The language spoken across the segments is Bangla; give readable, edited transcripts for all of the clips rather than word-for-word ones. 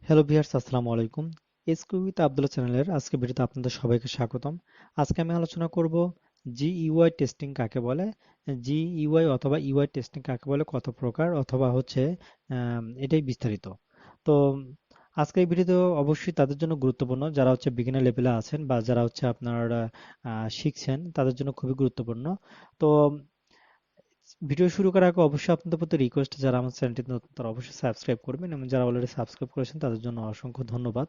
হ্যালো ভিউয়ার্স, আসসালামু আলাইকুম। এসকিউ উইথ আব্দুল্লাহ চ্যানেলের আজকে ভিডিওতে আপনাদের সবাইকে স্বাগতম। আজকে আমি আলোচনা করব জিইউআই টেস্টিং কাকে বলে, জিইউআই অথবা ইউআই টেস্টিং কাকে বলে, কত প্রকার অথবা হচ্ছে এটাই বিস্তারিত। তো আজকে এই ভিডিওতে অবশ্যই তাদের জন্য গুরুত্বপূর্ণ যারা হচ্ছে বিগিনার লেভেলে আছেন বা যারা হচ্ছে আপনার শিখছেন, তাদের জন্য খুবই গুরুত্বপূর্ণ। তো ভিডিও শুরু করার আগে অবশ্যই আপনাদের প্রতি রিকোয়েস্ট, যারা আমার চ্যানেলটি নতুন তারা অবশ্যই সাবস্ক্রাইব করবেন এবং যারা অলরেডি সাবস্ক্রাইব করেছেন তাদের জন্য অসংখ্য ধন্যবাদ।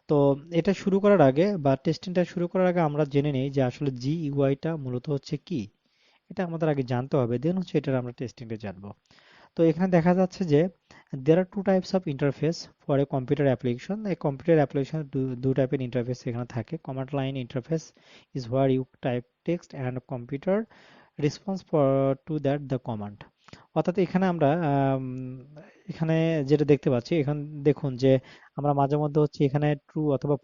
তো এটা শুরু করার আগে বা টেস্টিংটা শুরু করার আগে আমরা জেনে নিই যে আসলে জিইউআইটা মূলত হচ্ছে কি। এটা আমাদের আগে জানতে হবে, দেন হচ্ছে এটার আমরা টেস্টিংটা জানবো। তো এখানে দেখা যাচ্ছে যে there are two types of interface for a computer application. A computer application দু টাইপের ইন্টারফেস এখানে থাকে। Command line interface is where you type text and computer response for to that the command. অর্থাৎ এখানে আমরা এখানে যেটা দেখতে পাচ্ছি, এখানে দেখুন যে আমরা মাঝে মধ্যে হচ্ছে এখানে ট্রু অথবা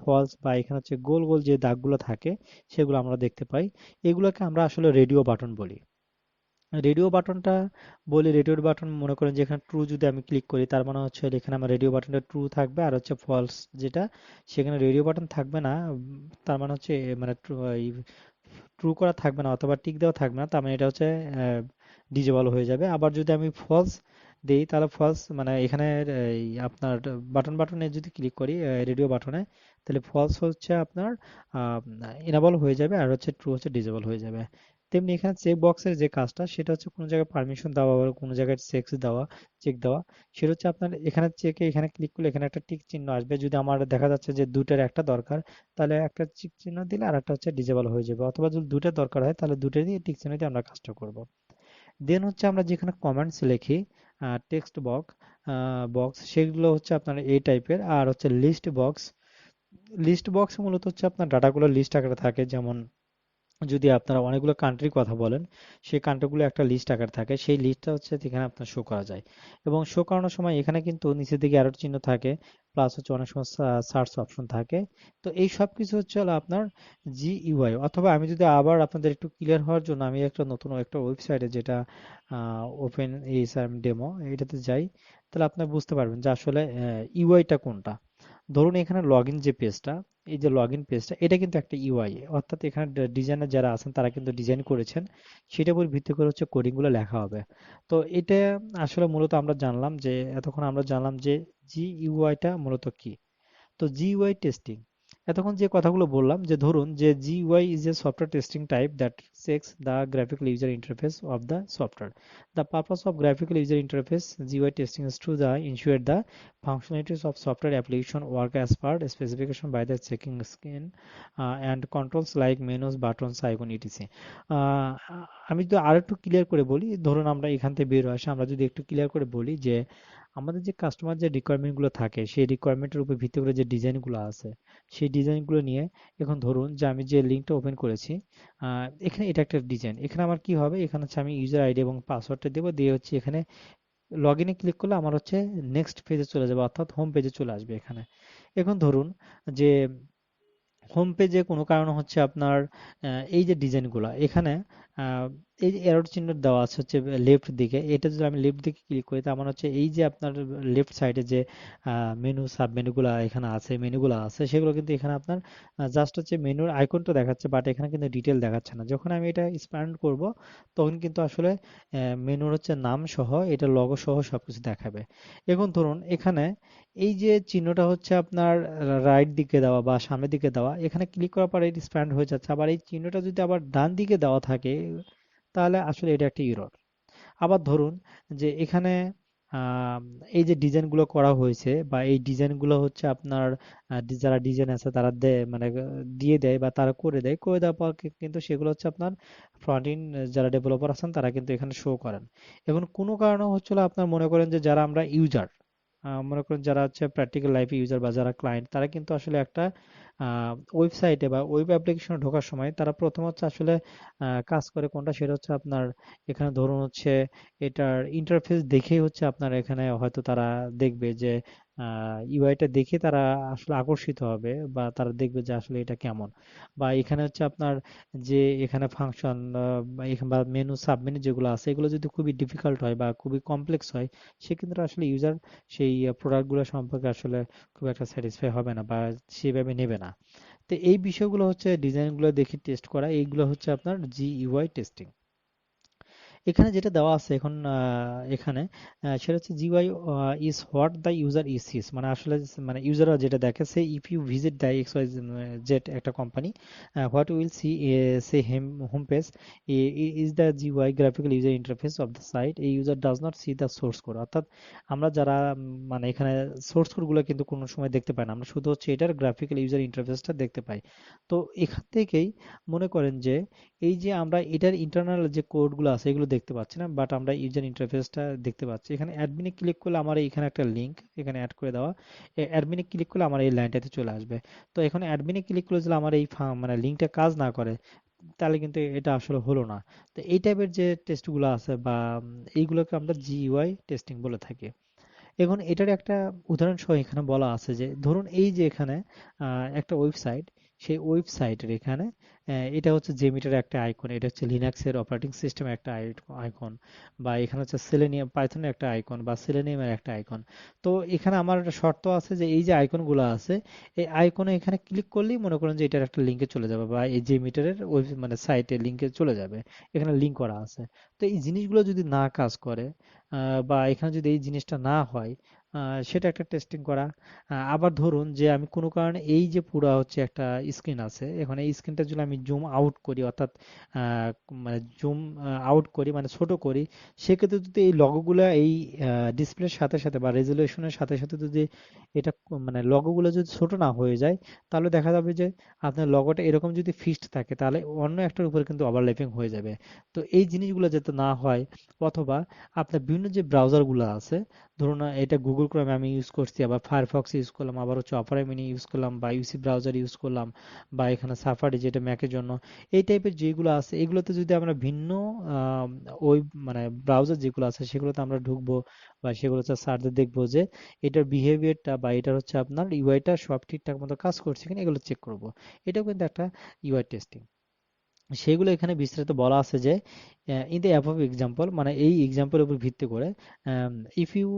ফলস বা এখানে হচ্ছে গোল গোল যে দাগগুলো থাকে সেগুলো আমরা দেখতে পাই। এগুলোকে আমরা আসলে রেডিও বাটন বলি। রেডিও বাটনটা রেডিও বাটন মনে করেন যে এখানে ট্রু যদি আমি ক্লিক করি, তার মানে হচ্ছে এখানে আমার রেডিও বাটনটা ট্রু থাকবে, আর হচ্ছে ফলস যেটা সেখানে রেডিও বাটন থাকবে না। তার মানে হচ্ছে মানে ট্রু করা থাকবে না অথবা টিক দেওয়া থাকবে না, তার মানে এটা হচ্ছে ডিজেবল হয়ে যাবে। আবার যদি আমি ফলস দেই তাহলে ফলস মানে এখানে আপনার বাটনে যদি ক্লিক করি রেডিও বাটনে, তাহলে ফলস হচ্ছে আপনার ইনেবল হয়ে যাবে আর হচ্ছে ট্রু হচ্ছে ডিজেবল হয়ে যাবে। তেমনি এখানে চেক বক্সের যে কাজটা সেটা হচ্ছে কোনো জায়গায় পারমিশন দেওয়া বা কোনো জায়গায় চেক দেওয়া। সেটা হচ্ছে আপনার এখানে চেকে এখানে ক্লিক করলে এখানে একটা টিক চিহ্ন আসবে। যদি আমার দেখা যাচ্ছে যে দুটার একটা দরকার, তাহলে একটা টিক চিহ্ন দিলে আর একটা হচ্ছে ডিজেবল হয়ে যাবে, অথবা যদি দুটো দরকার হয় তাহলে দুটোরই টিক চিহ্ন দিয়ে আমরা কাজটা করব। দেন হচ্ছে আমরা যেখানে কমেন্টস লিখি, টেক্সট বক্স সেগুলো হচ্ছে আপনার এই টাইপের। আর হচ্ছে লিস্ট বক্স মূলত হচ্ছে আপনার ডাটাগুলো লিস্ট আকারে থাকে। যেমন যদি আপনারা অনেকগুলো কান্ট্রির কথা বলেন, সেই কান্ট্রিগুলো একটা লিস্ট আকার থাকে, সেই লিস্টটা হচ্ছে এখানে আপনার শো করা যায়। এবং শো করানোর সময় এখানে কিন্তু নিচের দিকে অ্যারো চিহ্ন থাকে, প্লাস হচ্ছে অনেক সময় সার্চ অপশন থাকে। তো এই সব কিছু হচ্ছে হলো আপনার জিইউআই। অথবা আমি যদি আবার আপনাদের একটু ক্লিয়ার হওয়ার জন্য আমি একটা নতুন একটা ওয়েবসাইটে, যেটা ওপেন এইচআরএম ডেমো, এটাতে যাই, তাহলে আপনি বুঝতে পারবেন যে আসলে ইউআইটা কোনটা। ধরুন এখানে লগইন যে পেজটা, এই যে লগইন পেজটা, এটা কিন্তু একটা ইউআই। অর্থাৎ এখানে ডিজাইনার যারা আছেন তারা কিন্তু ডিজাইন করেছেন, সেটার উপর ভিত্তি করে হচ্ছে কোডিং গুলো লেখা হবে। তো এটা আসলে মূলত আমরা জানলাম যে এতক্ষণ আমরা জানলাম যে জিইউআইটা মূলত কি। তো জিইউআই টেস্টিং, এতক্ষণ যে কথাগুলো বললাম, যে ধরুন যে GUI is a software testing type that checks the graphical user interface of the software. The purpose of graphical user interface GUI testing is to ensure the functionalities of software application work as per specification by the checking skin and controls like menus, buttons, icon, etc. আমি যদি আর একটু ক্লিয়ার করে বলি, ধরুন আমরা এখান থেকে বের হয়ে আসি, আমরা যদি একটু ক্লিয়ার করে বলি যে আমাদের যে কাস্টমার যে রিকোয়ারমেন্ট গুলো থাকে, সেই রিকোয়ারমেন্টের উপর ভিত্তি করে যে ডিজাইন গুলো আছে, সেই ডিজাইন গুলো নিয়ে এখন ধরুন যে আমি যে লিঙ্কটা ওপেন করেছি, এখানে এটা একটা ডিজাইন। এখানে আমার কি হবে, এখানে হচ্ছে আমি ইউজার আইডি এবং পাসওয়ার্ডটা দেবো, দিয়ে হচ্ছে এখানে লগ ইনে ক্লিক করলে আমার হচ্ছে নেক্সট পেজে চলে যাবে, অর্থাৎ হোম পেজে চলে আসবে এখানে। এখন ধরুন যে হোম পেজে কোনো কারণে হচ্ছে আপনার এই যে ডিজাইনগুলো এখানে, আহ, এই যে এরর চিহ্ন দেওয়া আছে হচ্ছে লেফট দিকে, এটা যদি আমি লেফট দিকে ক্লিক করি, তার মানে হচ্ছে এই যে আপনার লেফট সাইডে যে সাব মেনুগুলো এখানে আছে, মেনুগুলো আছে, সেগুলো কিন্তু এখানে আপনার জাস্ট হচ্ছে মেনুর আইকনটা দেখাচ্ছে, বাট এখানে কিন্তু ডিটেল দেখাচ্ছে না। যখন আমি এটা এক্সপ্যান্ড করব, তখন কিন্তু আসলে মেনুর হচ্ছে নাম সহ, এটা লগো সহ সবকিছু দেখাবে। এখন ধরুন এখানে এই যে চিহ্নটা হচ্ছে আপনার রাইট দিকে দেওয়া বা সামনের দিকে দেওয়া, এখানে ক্লিক করার পরে এটি স্প্যান্ড হয়ে যাচ্ছে। আবার এই চিহ্নটা যদি আবার ডান দিকে দেওয়া থাকে, তাহলে আসলে এটা একটা এরর। আবার ধরুন যে এখানে আম, এই যে ডিজাইনগুলো করা হয়েছে বা এই ডিজাইনগুলো হচ্ছে আপনার যারা ডিজাইন আছে তারা দেয়, মানে দিয়ে দেয় বা তারা করে দেওয়ার পর কিন্তু সেগুলো হচ্ছে আপনার ফ্রন্ট এন্ড যারা ডেভেলপার আছেন তারা কিন্তু এখানে শো করেন। এখন কোনো কারণে হচ্ছিল আপনার মনে করেন যে যারা আমরা ইউজার, মনে করেন যারা হচ্ছে প্র্যাকটিক্যাল লাইফে ইউজার বা যারা ক্লায়েন্ট, তারা কিন্তু আসলে একটা ওয়েবসাইটে বা ওয়েব অ্যাপ্লিকেশনে ঢোকার সময় তারা প্রথম হচ্ছে আসলে কাজ করে কোনটা, সেটা হচ্ছে আপনার এখানে ধরুন হচ্ছে এটার ইন্টারফেস দেখেই হচ্ছে আপনার এখানে হয়তো তারা দেখবে যে ইউআইটা দেখে তারা আসলে আকর্ষিত হবে, বা তারা দেখবে যে আসলে এটা কেমন। বা এখানে হচ্ছে আপনার যে এখানে ফাংশন বা মেনু সাবমেনু যেগুলো আছে এগুলো যদি খুবই ডিফিকাল্ট হয় বা খুবই কমপ্লেক্স হয়, সেক্ষেত্রে আসলে ইউজার সেই প্রোডাক্টগুলো সম্পর্কে আসলে খুব একটা স্যাটিসফাই হবে না বা সেভাবে নেবে না। তো এই বিষয়গুলো হচ্ছে ডিজাইনগুলো দেখে টেস্ট করা, এইগুলো হচ্ছে আপনার জিইউআই টেস্টিং। এখানে যেটা দেওয়া আছে এখন এখানে সেটা হচ্ছে GUI is what the user is sees, মানে আসলে মানে ইউজাররা যেটা দেখে, সে if you visit the X Y Z একটা কোম্পানি, হোয়াট উইল সি সে home page is the GUI graphical user interface of the site, এই user does not see the source code. অর্থাৎ আমরা যারা মানে এখানে সোর্স কোডগুলো কিন্তু কোনো সময় দেখতে পাই না, আমরা শুধু হচ্ছে এটার গ্রাফিক্যাল ইউজার ইন্টারফেসটা দেখতে পাই। তো এখান থেকেই মনে করেন যে এই যে আমরা এটার ইন্টারনাল যে কোডগুলো আছে এগুলো দেখতে পাচ্ছি না, বাট আমরা ইউজার ইন্টারফেসটা দেখতে পাচ্ছি। এখানে অ্যাডমিনে ক্লিক করলে আমার এখানে একটা লিংক এখানে অ্যাড করে দেওয়া, অ্যাডমিনে ক্লিক করলে আমার এই লাইনটাতে চলে আসবে। তো এখন অ্যাডমিনে ক্লিক করলে যদি আমার এই মানে লিঙ্কটা কাজ না করে, তাহলে কিন্তু এটা আসলে হলো না। তো এই টাইপের যে টেস্টগুলো আছে বা এইগুলোকে আমরা জিইউআই টেস্টিং বলে থাকি। এখন এটার একটা উদাহরণ সহ এখানে বলা আছে যে ধরুন এই যে এখানে একটা ওয়েবসাইট, সেই ওয়েবসাইটের এখানে এটা হচ্ছে জেমিটার একটা আইকন, এটা হচ্ছে লিনাক্সের অপারেটিং সিস্টেমের একটা আইকন, বা এখানে হচ্ছে সেলেনিয়াম পাইথনের একটা আইকন বা সেলেনিয়ামের একটা আইকন। তো এখানে আমার একটা শর্ত আছে যে এই যে আইকনগুলো আছে, এই আইকনে এখানে ক্লিক করলেই মনে করেন যে এটার একটা লিঙ্কে চলে যাবে বা এই জেমিটারের ওয়েব মানে সাইটে লিঙ্কে চলে যাবে, এখানে লিঙ্ক করা আছে। তো এই জিনিসগুলো যদি না কাজ করে বা এখানে যদি এই জিনিসটা না হয়, সেটা একটা টেস্টিং করা। আবার ধরুন যে আমি কোনো কারণে এই যে পুরা হচ্ছে একটা স্ক্রিন আছে, এখন এই স্ক্রিনটা যদি আমি জুম আউট করি, অর্থাৎ মানে জুম আউট করি মানে ছোট করি, সেক্ষেত্রে যদি এই লগোগুলো এই ডিসপ্লের সাথে সাথে বা রেজলিউশনের সাথে সাথে যদি এটা মানে লগোগুলো যদি ছোট না হয়ে যায়, তাহলে দেখা যাবে যে আপনার লগোটা এরকম যদি ফিক্সড থাকে তাহলে অন্য একটার উপরে কিন্তু ওভারল্যাপিং হয়ে যাবে। তো এই জিনিসগুলো যাতে না হয়, অথবা আপনার বিভিন্ন যে ব্রাউজারগুলো আছে, ধরুন এটা গুগল ক্রোমে আমি ইউজ করছি, আবার ফায়ারফক্স ইউজ করলাম, আবার হচ্ছে অপেরা মিনি ইউজ করলাম, বা ইউসি ব্রাউজার ইউজ করলাম, বা এখানে সাফারি যেটা ম্যাকের জন্য, এই টাইপের যেগুলো আছে এগুলোতে যদি আমরা ভিন্ন ওই মানে ব্রাউজার যেগুলো আছে সেগুলোতে আমরা ঢুকবো বা সেগুলোতে সার্চ দেখবো যে এটার বিহেভিয়ারটা বা এটার হচ্ছে আপনার ইউআইটা সব ঠিকঠাক মতো কাজ করছে কিনা, এগুলো চেক করব। এটাও কিন্তু একটা ইউআই টেস্টিং। সেগুলো এখানে বিস্তারিত বলা আছে যে ইন দ্য অ্যাবভ এক্সাম্পল, মানে এই এক্সাম্পলের উপর ভিত্তি করে, if you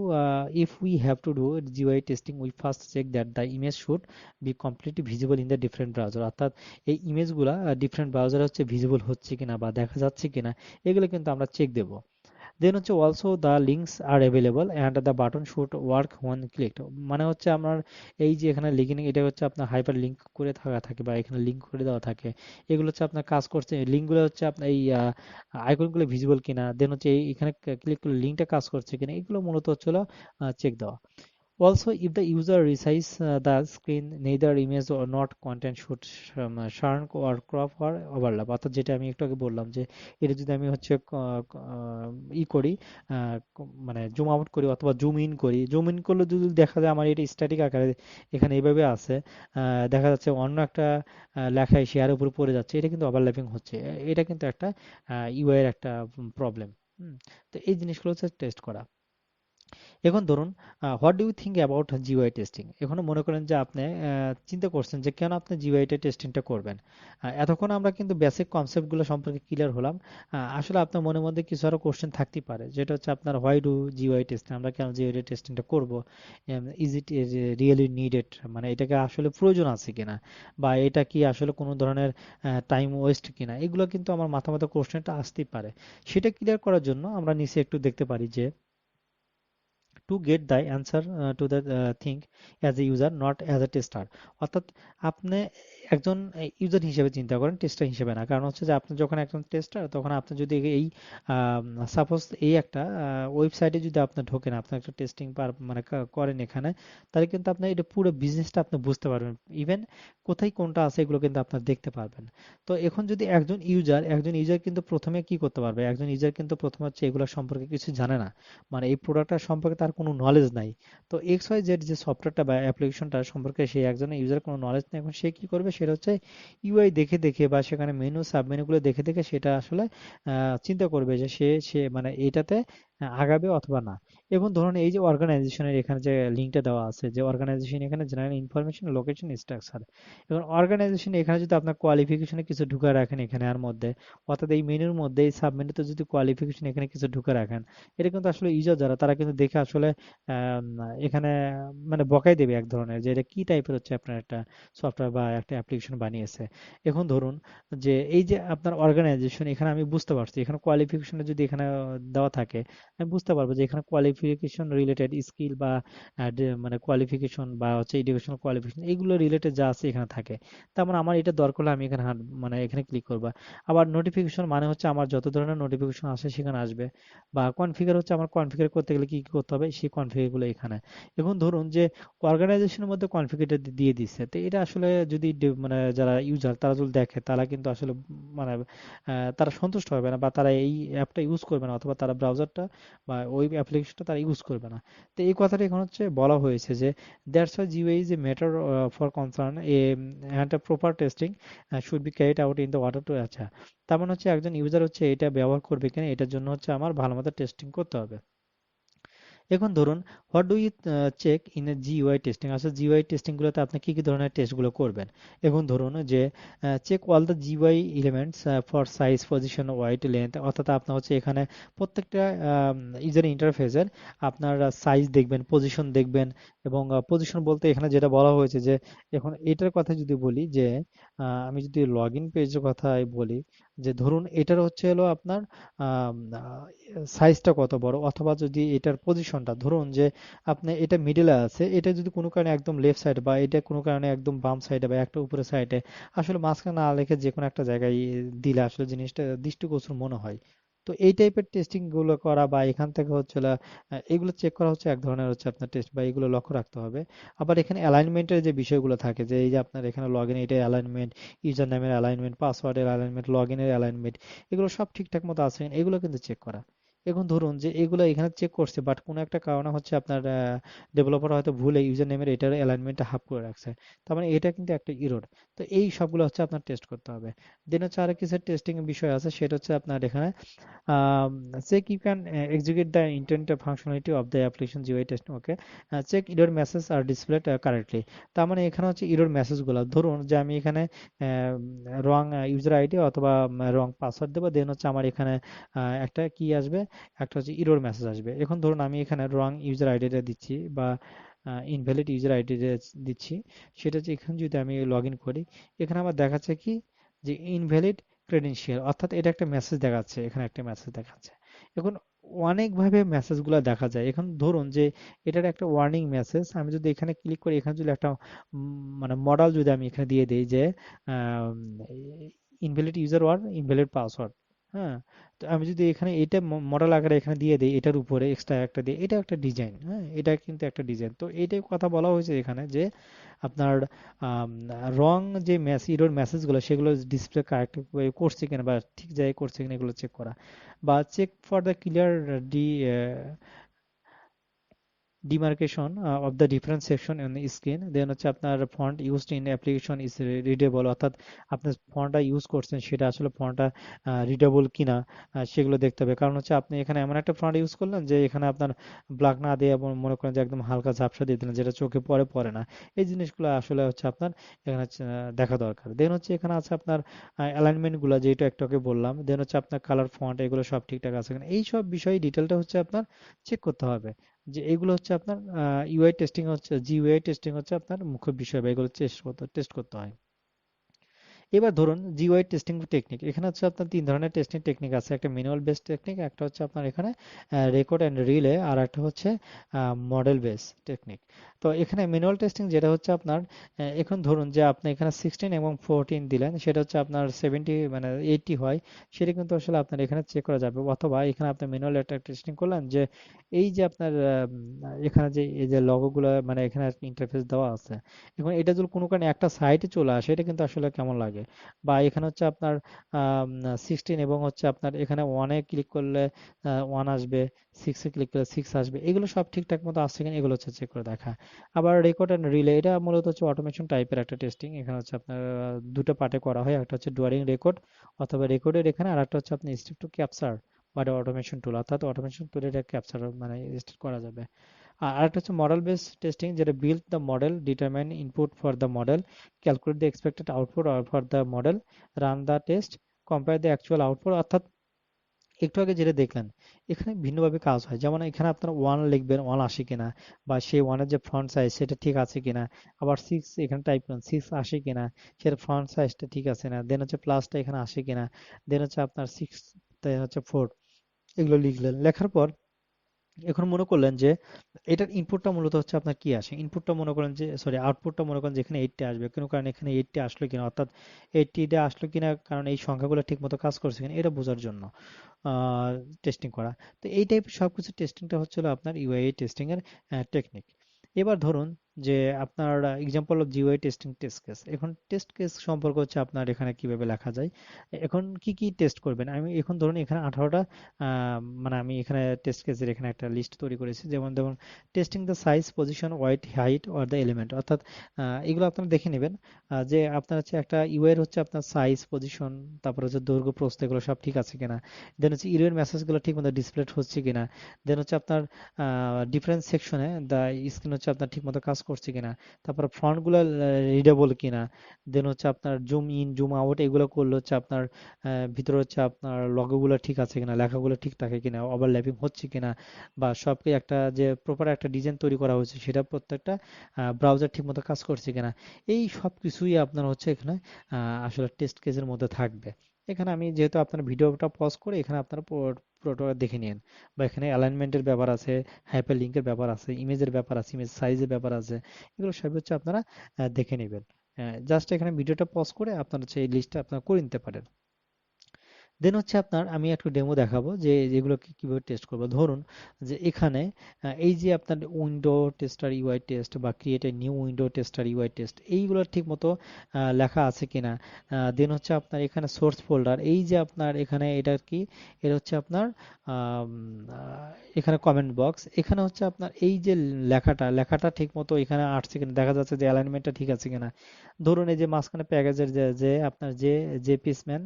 if we have to do GUI testing we first check that the image should be completely visible in the different browser. অর্থাৎ এই ইমেজগুলা ডিফারেন্ট ব্রাউজারে হচ্ছে ভিজিবল হচ্ছে কিনা বা দেখা যাচ্ছে কিনা, এগুলো কিন্তু আমরা চেক দেব। দেন হচ্ছে also the links R available and the button should work one click. মানে হচ্ছে আমার এই যে এখানে লিঙ্কিং, এটা হচ্ছে আপনার হাইপার লিঙ্ক করে থাকা থাকে বা এখানে লিঙ্ক করে দেওয়া থাকে, এগুলো হচ্ছে আপনার কাজ করছে, লিঙ্কগুলো হচ্ছে আপনার এই আইকনগুলো ভিজিবল কিনা, দেন হচ্ছে এখানে ক্লিক করলে লিঙ্কটা কাজ করছে কিনা, এগুলো মূলত হচ্ছে চেক দেওয়া। Also, if the user resizes the screen, neither image or not content should shrink or crop or overlap। অর্থাৎ যেটা আমি একটু আগে বললাম যে এটা যদি আমি হচ্ছে করি, মানে জুম আউট করি অথবা জুম ইন করি, জুম ইন করলে যদি দেখা যায় আমার এটা স্ট্যাটিক আকারে এখানে এইভাবে আছে, দেখা যাচ্ছে অন্য একটা লেখা শেয়ার উপর পড়ে যাচ্ছে, এটা কিন্তু ওভারল্যাপিং হচ্ছে। এটা কিন্তু একটা ইউআই এর একটা প্রবলেম। তো এই জিনিসগুলো হচ্ছে টেস্ট করা। এখন ধরুন what do you think about GUI testing. এখনো মনে করেন যে আপনি চিন্তা করছেন যে কেন আপনি জিইউআই টেস্টিংটা করবেন। এতক্ষণ আমরা কিন্তু বেসিক কনসেপ্টগুলো সম্পর্কে ক্লিয়ার হলাম। আসলে আপনার মনের মধ্যে কিছু আরো কোশ্চেন থাকতেই পারে, যেটা হচ্ছে আপনার হোয়াই ডু জিইউআই টেস্টিং, আমরা কেন জিইউআই টেস্টিংটা করব, ইজ ইট রিয়েলি নিডেড, মানে এটাকে আসলে প্রয়োজন আছে কিনা, বা এটা কি আসলে কোনো ধরনের টাইম ওয়েস্ট কিনা, এগুলো কিন্তু আমার মাথা মাথা কোশ্চেনটা আসতেই পারে। সেটা ক্লিয়ার করার জন্য আমরা নিচে একটু দেখতে পারি যে to get the answer to the thing as a user not as a tester। অর্থাৎ আপনি একজন ইউজার হিসেবে চিন্তা করেন, টেস্টার হিসেবে না। কারণ হচ্ছে যে আপনি যখন একজন টেস্টার, তখন আপনি যদি এই সাপোজ এই একটা ওয়েবসাইটে যদি আপনি ঢোকেন, আপনি একটা টেস্টিং মানে করেন এখানে, তাহলে কিন্তু আপনার এটা পুরো বিজনেসটা আপনি বুঝতে পারবেন। ইভেন কোথায় কোনটা আছে এগুলো কিন্তু আপনার দেখতে পারবেন। তো এখন যদি একজন ইউজার কিন্তু প্রথমে কি করতে পারবে, একজন ইউজার কিন্তু প্রথমে হচ্ছে এগুলো সম্পর্কে কিছু জানে না, মানে এই প্রোডাক্টটা সম্পর্কে তার কোনো নলেজ নাই। তো এক্স ওয়াই জেড যে সফটওয়্যারটা বা অ্যাপ্লিকেশনটা সম্পর্কে সেই একজনের ইউজার কোনো নলেজ নেই, এখন সে কি করবে, সেটা হচ্ছে ইউআই দেখে দেখে বা সেখানে মেনু সাবমেনুগুলো দেখে দেখে সেটা আসলে চিন্তা করবে যে সে সে মানে এটাতে আগাবে অথবা না। এখন ধরুন এই যে অর্গানাইজেশনের এখানে যে লিঙ্কটা দেওয়া আছে, যে অর্গানাইজেশন এখানে জেনারেল ইনফরমেশন, লোকেশন, স্ট্রাকচার। এখন অর্গানাইজেশন এখানে যদি আপনার কোয়ালিফিকেশনে কিছু ঢুকে রাখেন এখানে আর মধ্যে, অর্থাৎ এই মেনুর মধ্যে এই সাবমেনুতে যদি কোয়ালিফিকেশন এখানে কিছু ঢুকে রাখেন, এটা কিন্তু আসলে ইউজার যারা তারা কিন্তু দেখে আসলে আম, এখানে মানে বকাই দেবে এক ধরনের, যে এটা কি টাইপের হচ্ছে আপনার একটা সফটওয়্যার বা একটা অ্যাপ্লিকেশন বানিয়েছে। এখন ধরুন যে এই যে আপনার অর্গানাইজেশন, এখানে আমি বুঝতে পারছি এখানে কোয়ালিফিকেশনে যদি এখানে দেওয়া থাকে, আমি বুঝতে পারবো যে এখানে কোয়ালিফিকেশন রিলেটেড স্কিল বা মানে কোয়ালিফিকেশন বা হচ্ছে এডুকেশনাল কোয়ালিফিকেশন এগুলো রিলেটেড যা আছে এখানে থাকে। তার মানে আমার এটা দরকার হলে আমি এখানে মানে এখানে ক্লিক করবো। আবার নোটিফিকেশন মানে হচ্ছে আমার যত ধরনের নোটিফিকেশন আসে সেখানে আসবে। বা কনফিগার হচ্ছে আমার কনফিগার করতে গেলে কি কি করতে হবে, সেই কনফিগার গুলো এখানে। এখন ধরুন যে অর্গানাইজেশনের মধ্যে কনফিগারটা দিয়ে দিচ্ছে, তো এটা আসলে যদি মানে যারা ইউজার তারা যদি দেখে, তারা কিন্তু আসলে মানে তারা সন্তুষ্ট হবে না, বা তারা এই অ্যাপটা ইউজ করবে না, অথবা তারা ব্রাউজারটা বা ওই অ্যাপ্লিকেশনটা তারা ইউজ করবে না। তো এই কথাটা এখন হচ্ছে বলা হয়েছে যে that's why GUI is a matter for concern and proper testing should be carried out in the order to. আচ্ছা, তার মানে হচ্ছে একজন ইউজার হচ্ছে এটা ব্যবহার করবে কিনা, এটার জন্য হচ্ছে আমার ভালো মতো টেস্টিং করতে হবে। এখন ধরুন, what do you check in a GUI testing, আসলে জিইউআই টেস্টিং গুলোতে আপনি কি কি ধরনের টেস্টগুলো করবেন। এখন ধরুন যে check all the GUI elements for size, position, wide, length, অর্থাৎ আপনার হচ্ছে এখানে প্রত্যেকটা ইউজার ইন্টারফেসের আপনার সাইজ দেখবেন, পজিশন দেখবেন। এবং পজিশন বলতে এখানে যেটা বলা হয়েছে যে, এখন এটার কথা যদি বলি যে আমি যদি লগ ইন পেজের কথাই বলি, যে ধরুন এটার হচ্ছে হলো আপনার সাইজটা কত বড়, অথবা যদি এটার পজিশনটা ধরুন যে আপনি এটা মিডলে আছে, এটা যদি কোনো কারণে একদম লেফট সাইড, বা এটা কোনো কারণে একদম বাম সাইডে বা একটা উপরে সাইডে, আসলে মাঝখানে না রেখে যে কোনো একটা জায়গায় দিলে আসলে জিনিসটা দৃষ্টিগোচর মনে হয়। তো এই টাইপের টেস্টিং গুলো করা বা এখান থেকে হচ্ছে এগুলো চেক করা হচ্ছে এক ধরনের হচ্ছে আপনার টেস্ট, বা এগুলো লক্ষ্য রাখতে হবে। আবার এখানে অ্যালাইনমেন্টের যে বিষয়গুলো থাকে, যে এই যে আপনার এখানে লগ ইন, এটা অ্যালাইনমেন্ট, ইউজার নেমের অ্যালাইনমেন্ট, পাসওয়ার্ডের অ্যালাইনমেন্ট, লগ ইনের অ্যালাইনমেন্ট, এগুলো সব ঠিকঠাক মতো আছে কিনা, এগুলো কিন্তু চেক করা। এখন ধরুন যে এগুলো এখানে চেক করছে, বাট কোনো একটা কারণে হচ্ছে আপনার ডেভেলপার হয়তো ভুলে ইউজার নেমের এটার অ্যালাইনমেন্টটা হাফ করে রাখছে, তার মানে এটা কিন্তু একটা ইরর। তো এই সবগুলো হচ্ছে আপনার টেস্ট করতে হবে। দেন হচ্ছে আরেক কিছু টেস্টিং এর বিষয় আছে, সেটা হচ্ছে আপনার এখানে check you can execute the intent functionality of the application GUI testing. Okay, check error messages are displayed correctly. তার মানে এখানে হচ্ছে error message গুলো, ধরুন যে আমি এখানে রং ইউজার আইডি অথবা রং পাসওয়ার্ড দেবো, দেন হচ্ছে আমার এখানে একটা কি আসবে, একটা হচ্ছে error মেসেজ আসবে। এখন ধরুন আমি এখানে রং ইউজার আইডিটা দিচ্ছি, বা ইনভ্যালিড ইউজার আইডি দিচ্ছি, সেটা হচ্ছে এখানে যদি আমি লগ ইন করি, এখানে আমার দেখাচ্ছে কি, যে ইনভ্যালিড ক্রেডেনশিয়াল, অর্থাৎ এটা একটা মেসেজ দেখাচ্ছে, এখানে একটা মেসেজ দেখাচ্ছে। এখন অনেকভাবে মেসেজগুলো দেখা যায়। এখন ধরুন যে এটার একটা ওয়ার্নিং মেসেজ, আমি যদি এখানে ক্লিক করি, এখানে যদি একটা মানে মডেল যদি আমি এখানে দিয়ে দিই যে invalid user or invalid password, হ্যাঁ, তো আমি যদি এখানে এটা মডেল আকারে এখানে দিয়ে দিই, এটার উপরে এক্সট্রা একটা দিয়ে, এটা একটা ডিজাইন, হ্যাঁ, এটা কিন্তু একটা ডিজাইন। তো এইটাই কথা বলা হয়েছে এখানে যে আপনার রং যে ইরোর মেসেজগুলো সেগুলো ডিসপ্লে কারেক্ট করছে কিনা বা ঠিক জায়গায় করছে কিনা এগুলো চেক করা। বা চেক ফর দ্য ক্লিয়ার ডি demarcation of the different section on the screen, then হচ্ছে আপনার font used in application is readable, অর্থাৎ আপনি ফন্টটা ইউজ করছেন সেটা আসলে ফন্টটা রিডেবল কিনা, সেগুলো দেখতে হবে। কারণ হচ্ছে আপনি এখানে এমন একটা ফন্ট ইউজ করলেন যে এখানে আপনার ব্ল্যাক না দিয়ে এবং মনে করেন যে একদম হালকা ঝাপসা দিয়ে দিলেন, যেটা চোখে পড়ে পড়ে না। এই জিনিসগুলো আসলে হচ্ছে আপনার এখানে হচ্ছে, দেখা দরকার। দেন হচ্ছে এখানে আছে আপনার অ্যালাইনমেন্ট গুলো, যেটা একটু আগে বললাম। দেন হচ্ছে আপনার কালার, ফন্ট, এগুলো সব ঠিকঠাক আছে কিনা, এই সব বিষয়ে ডিটেলটা হচ্ছে আপনার চেক করতে হবে। যে এগুলো হচ্ছে আপনার ইউআই টেস্টিং হচ্ছে, জিইউআই টেস্টিং হচ্ছে আপনার মুখ্য বিষয়, বা এগুলো টেস্ট করতে হয়। এবার ধরুন জিইউআই টেস্টিং টেকনিক, এখানে হচ্ছে আপনার তিন ধরনের টেস্টিং টেকনিক আছে, একটা ম্যানুয়াল বেস টেকনিক, একটা হচ্ছে আপনার এখানে রেকর্ড অ্যান্ড রিলে, আর একটা হচ্ছে মডেল বেস টেকনিক। তো এখানে ম্যানুয়াল টেস্টিং যেটা হচ্ছে আপনার, এখন ধরুন যে আপনি এখানে 16 এবং 14 দিলেন, সেটা হচ্ছে আপনার 70 মানে 80 হয়, সেটা কিন্তু আসলে আপনার এখানে চেক করা যাবে। অথবা এখানে আপনি ম্যানুয়াল একটা টেস্টিং করলেন যে এই যে আপনার এখানে যে এই যে লগোগুলো মানে এখানে ইন্টারফেস দেওয়া আছে, এখন এটা যদি কোনো কারণে একটা সাইটে চলে আসে, এটা কিন্তু আসলে কেমন লাগে। বা এখানে হচ্ছে আপনার 16 এবং হচ্ছে আপনার এখানে ওয়ানে ক্লিক করলে ওয়ান আসবে, সিক্সে ক্লিক করলে সিক্স আসবে, এগুলো সব ঠিকঠাক মতো আসছে কিনা এগুলো হচ্ছে চেক করে দেখা। আবার রেকর্ড অ্যান্ড রিলে, এটা মূলত হচ্ছে অটোমেশন টাইপের একটা টেস্টিং। এখানে হচ্ছে আপনার দুটো পার্টে করা হয়, একটা হচ্ছে ডুয়ারিং রেকর্ড অথবা রেকর্ডের এখানে, আর একটা হচ্ছে আপনি স্টেপ টু ক্যাপচার বা অটোমেশন টুল, অর্থাৎ অটোমেশন টুলের এটা ক্যাপচার মানে স্টেট করা যাবে। আর আরেকটা হচ্ছে মডেল বেস টেস্টিং, যেটা build the model, determine input for the model, calculate the expected output for the model, run the test, compare the actual output. অর্থাৎ একটু আগে যেটা দেখলেন, এখানে ভিন্নভাবে কাজ হয়। যেমন এখানে আপনার ওয়ান লিখবেন, ওয়ান আসে কিনা, বা সেই ওয়ানের যে ফ্রন্ট সাইজ সেটা ঠিক আছে কিনা। আবার সিক্স এখানে টাইপ করেন, সিক্স আসে কিনা, সেটা ফ্রন্ট সাইজটা ঠিক আছে না, দেন হচ্ছে প্লাসটা এখানে আসে কিনা, দেন হচ্ছে আপনার সিক্স, দেন হচ্ছে ফোর, এগুলো লিখলেন। লেখার পর এখন মনে করলেন যে এটার ইনপুটটা মূলত হচ্ছে আপনার কি আসে, ইনপুটটা মনে করেন যে সরি আউটপুটটা মনে করেন যে এখানে 80 আসবে, কোনো কারণে এখানে 80 আসলো কিনা, অর্থাৎ 80টা আসলো কিনা, কারণ এই সংখ্যাগুলো ঠিক মতো কাজ করছে কিনা এটা বোঝার জন্য টেস্টিং করা। তো এই টাইপের সবকিছু টেস্টিংটা হচ্ছিল আপনার ইউআই টেস্টিং এর টেকনিক। এবার ধরুন যে আপনার example of GUI testing test case. এখন টেস্ট কেস সম্পর্ক হচ্ছে আপনার এখানে কিভাবে লেখা যায়, এখন কি কি টেস্ট করবেন। আমি এখন ধরুন এখানে 18টা মানে আমি এখানে টেস্ট কেসের এখানে একটা লিস্ট তৈরি করেছি। যেমন যেমন testing the size, position, weight, height or the element, অর্থাৎ এগুলো আপনারা দেখে নেবেন যে আপনার হচ্ছে একটা ইউআই এর হচ্ছে আপনার সাইজ, পজিশন, তারপর হচ্ছে দৈর্ঘ্য, প্রস্থ, এগুলো সব ঠিক আছে কিনা। দেন হচ্ছে ইউআই মেসেজগুলো ঠিক মতো ডিসপ্লে হচ্ছে কিনা। দেন হচ্ছে আপনার ডিফারেন্ট সেকশনে দ্য স্ক্রিন হচ্ছে আপনার ঠিক মতো কাজ করছে কিনা। তারপর ফন্টগুলো রিডেবল কিনা। দেন হচ্ছে আপনার জুম ইন, জুম আউট, এগুলো করলে হচ্ছে আপনার ভিতরে হচ্ছে আপনার লগোগুলো ঠিক আছে কিনা, লেখাগুলো ঠিক থাকে কিনা, ওভারল্যাপিং হচ্ছে কিনা, বা সবকে একটা যে প্রপার একটা ডিজাইন তৈরি করা হয়েছে সেটা প্রত্যেকটা ব্রাউজার ঠিক মতো কাজ করছে কিনা। এই সব কিছুই আপনার হচ্ছে এখানে আসলে টেস্ট কেসের মধ্যে থাকবে। এখানে আমি যেহেতু আপনার ভিডিওটা পজ করে এখানে আপনারা পুরোটা দেখে নিন, বা এখানে অ্যালাইনমেন্টের ব্যাপার আছে, হাইপার লিঙ্কের ব্যাপার আছে, ইমেজের ব্যাপার আছে, ইমেজ সাইজের ব্যাপার আছে, এগুলো সব হচ্ছে আপনারা দেখে নেবেন। জাস্ট এখানে ভিডিওটা পজ করে আপনারা হচ্ছে এই লিস্টটা আপনারা করে নিতে পারেন। দেন হচ্ছে আপনার আমি একটু ডেমো দেখাবো যে যেগুলোকে কিভাবে টেস্ট করবো। ধরুন যে এখানে এই যে আপনার উইন্ডো টেস্টার ইউআই টেস্ট বা create a new window tester UI test, এইগুলো ঠিক মতো লেখা আছে কিনা। দেন হচ্ছে আপনার এখানে সোর্স ফোল্ডার, এই যে আপনার এখানে এটা কি, এটা হচ্ছে আপনার আম, এখানে কমেন্ট বক্স, এখানে হচ্ছে আপনার এই যে লেখাটা ঠিক মতো এখানে আসছে কিনা, দেখা যাচ্ছে যে অ্যালাইনমেন্টটা ঠিক আছে কিনা। ধরুন এই যে মাঝখানে প্যাকেজের যে যে আপনার যে পিসম্যান,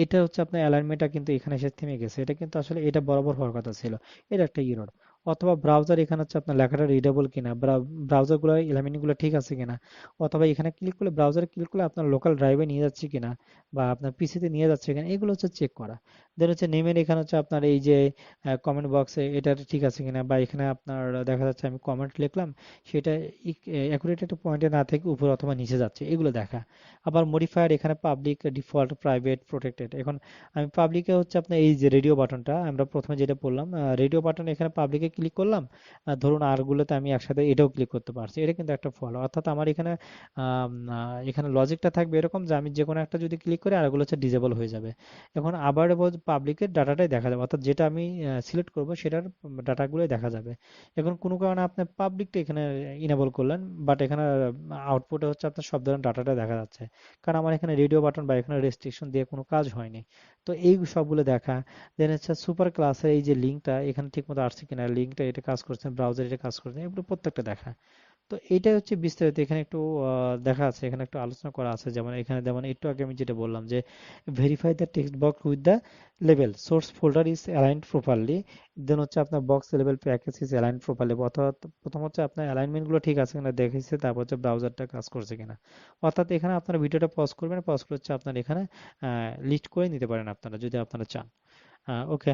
এটা হচ্ছে আপনার অ্যালাইনমেন্টটা কিন্তু এখানে এসে থেমে গেছে, এটা কিন্তু আসলে এটা বরাবর হওয়ার কথা ছিল, এটা একটা ইরর। অথবা ব্রাউজার এখানে হচ্ছে আপনার লেখাটা রিডেবল কিনা, ব্রাউজার গুলো এলাইনমেন্ট গুলো ঠিক আছে কিনা। অথবা এখানে ক্লিক করলে, ব্রাউজারে ক্লিক করলে আপনার লোকাল ড্রাইভে নিয়ে যাচ্ছে কিনা, বা আপনার পিসিতে নিয়ে যাচ্ছে কিনা, এগুলো হচ্ছে চেক করা। দেন হচ্ছে নেমের এখানে হচ্ছে আপনার এই যে কমেন্ট বক্সে এটা ঠিক আছে কিনা, বা এখানে আপনার দেখা যাচ্ছে আমি কমেন্ট লিখলাম, সেটা অ্যাকুরেট একটা পয়েন্টে না থেকে উপর অথবা নিচে যাচ্ছে, এগুলো দেখা। আবার মডিফায়ার এখানে পাবলিক, ডিফল্ট, প্রাইভেট, প্রোটেক্টেড। এখন আমি পাবলিকে হচ্ছে আপনার এই যে রেডিও বাটনটা আমরা প্রথমে যেটা বললাম, রেডিও বাটন এখানে পাবলিকে ক্লিক করলাম, ধরুন আর গুলোতে আমি একসাথে এটাও ক্লিক করতে পারছি, এটা কিন্তু একটা ফলো। অর্থাৎ আমার এখানে এখানে লজিকটা থাকবে এরকম যে আমি যে কোনো একটা যদি ক্লিক করি আরগুলো হচ্ছে ডিজেবল হয়ে যাবে। এখন আবার পাবলিকের ডাটাটাই দেখা যাবে, অর্থাৎ যেটা আমি সিলেক্ট করব সেটার ডাটাগুলোই দেখা যাবে। এখন কোনো কারণে আপনি পাবলিকটা এখানে ইনেবল করলেন, বাট এখানে আউটপুটে হচ্ছে আপনার সব ধরনের ডাটাটা দেখা যাচ্ছে, কারণ আমার এখানে রেডিও বাটন বা এখানে রেস্ট্রিকশন দিয়ে কোনো কাজ হয়নি। তো এই সবগুলো দেখা। দেন হচ্ছে সুপার ক্লাসের এই যে লিঙ্কটা এখানে ঠিকমতো আসছে কিনা, লিঙ্কটা এটা কাজ করছে, ব্রাউজার এটা কাজ করছে, এগুলো প্রত্যেকটা দেখা। তো এইটাই হচ্ছে বিস্তারিত এখানে একটু দেখা আছে, এখানে একটু আলোচনা করা আছে। যেমন এখানে যেমন একটু আগে আমি যেটা বললাম যে verify the text box with the level source folder is aligned properly. Then হচ্ছে আপনার box level package is aligned properly, অর্থাৎ প্রথম হচ্ছে আপনার অ্যালাইনমেন্ট গুলো ঠিক আছে কিনা দেখেছে, তারপর হচ্ছে ব্রাউজারটা কাজ করছে কিনা। অর্থাৎ এখানে আপনার ভিডিওটা পজ করবেন, পজ করে হচ্ছে আপনার এখানে লিস্ট করে নিতে পারেন আপনারা যদি আপনারা চান। ওকে।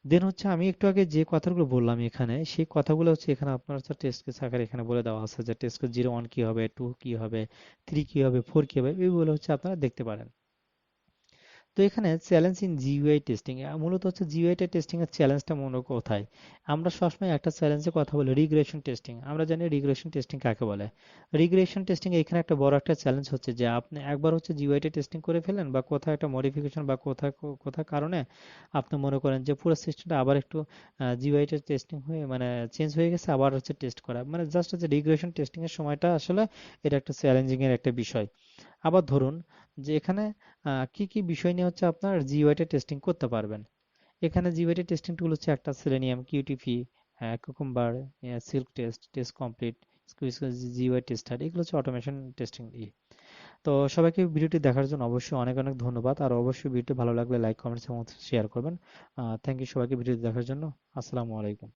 দেন হচ্ছে আমি একটু আগে যে কথাগুলো বললাম এখানে, সেই কথাগুলো হচ্ছে এখানে আপনার হচ্ছে টেস্ট কেস আকারে এখানে বলে দেওয়া আছে যে টেস্ট কেস 0 1 কি হবে, 2 কি হবে, 3 কি হবে, 4 কি হবে, এইগুলো হচ্ছে আপনারা দেখতে পারেন। তো এখানে চ্যালেঞ্জ ইন জিইউআই টেস্টিং, মূলত হচ্ছে জিইউআই টেস্টিং এর চ্যালেঞ্জটা মনে কোথায়? আমরা সবসময় একটা চ্যালেঞ্জের কথা বলি, রিগ্রেশন টেস্টিং। আমরা জানি রিগ্রেশন টেস্টিং কাকে বলে। রিগ্রেশন টেস্টিং এখানে একটা বড় একটা চ্যালেঞ্জ হচ্ছে যে আপনি একবার হচ্ছে জিইউআই টেস্টিং করে ফেলেন বা কোথাও একটা মডিফিকেশন বা কোথাও কারণে আপনি মনে করেন যে পুরো সিস্টেমটা আবার একটু জিইউআই টেস্টিং হয়ে মানে চেঞ্জ হয়ে গেছে, আবার হচ্ছে টেস্ট করা, মানে জাস্ট হচ্ছে রিগ্রেশন টেস্টিং এর সময়টা আসলে এটা একটা চ্যালেঞ্জিং এর একটা বিষয়। আবার ধরুন যে এখানে কি কি বিষয় নিয়ে হচ্ছে আপনার জিইউআই টেস্টিং করতে পারবেন। এখানে জিইউআই টেস্টিং টুল হচ্ছে একটা Selenium, QTP, Cucumber, SilkTest, TestComplete, GUI tester, এগুলো হচ্ছে অটোমেশন টেস্টিং। তো সবাইকে ভিডিওটি দেখার জন্য অবশ্যই অনেক অনেক ধন্যবাদ, আর অবশ্যই ভিডিওটি ভালো লাগলে লাইক কমেন্টস এবং শেয়ার করবেন। থ্যাংক ইউ সবাইকে ভিডিওটি দেখার জন্য। আসসালামু আলাইকুম।